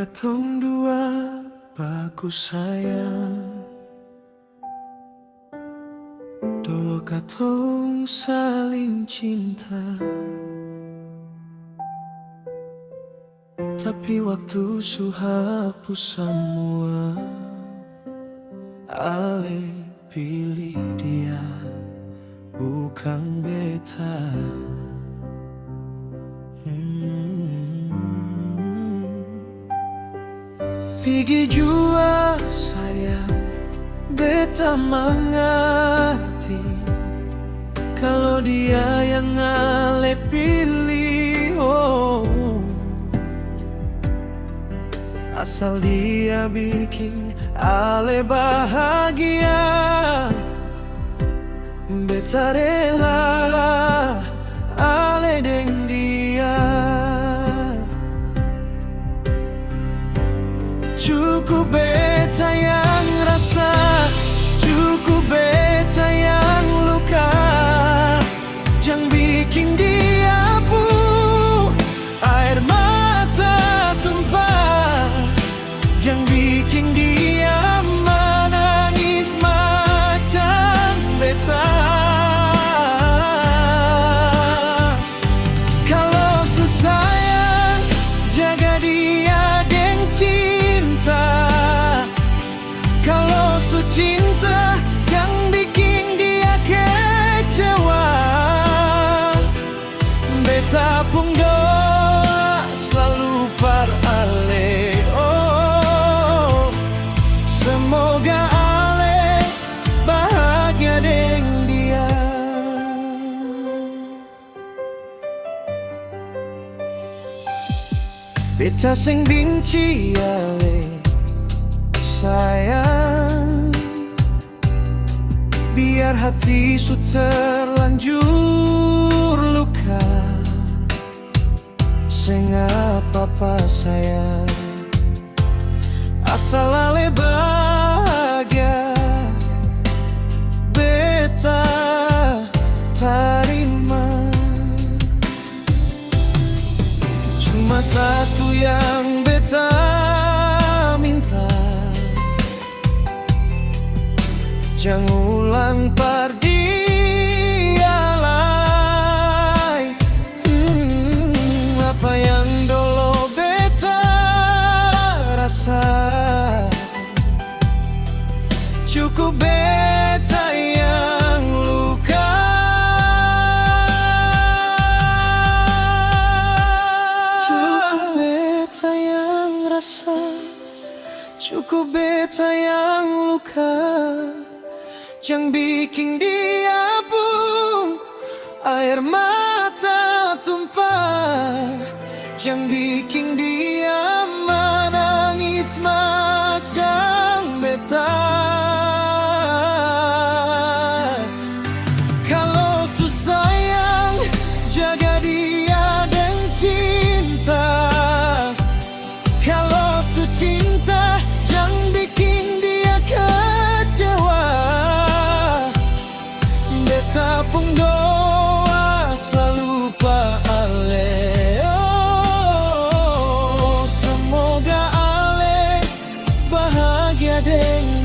katong dua bagus sayang, dulu katong saling cinta. Tapi waktu su hapus semua, ale pilih dia bukan beta. Pigi jua sayang, beta mengerti kalau dia yang ale pilih. Asal dia bikin ale bahagia, beta rela ale deng dia. Cukup beta yang rasa, cukup beta yang luka, jangan bikin dia pun air mata tumpah, jangan bikin dia menangis macam beta. Kalau sesayang, jaga dia deng cinta. Kalau secinta, jangan bikin dia kecewa. Beta pun doa selalu par ale. Semoga ale bahagia deng dia. Beta sing benci ale sayang, biar hati su terlanjur luka. Sing apa-apa sayang, asal ale bahagia, beta terima. Cuma satu yang beta minta, jangan ulang par dia lagi. Apa yang dulu beta rasa, cukup beta yang luka. Cukup beta yang rasa, cukup beta yang luka, jangan bikin dia pun air mata tumpah, jangan bikin dia menangis macam beta. Kalau susayang, jaga dia deng cinta. Kalau secinta, jangan bikin dia kecewa. Beta pun doa selalu pa ale. Semoga ale bahagia deng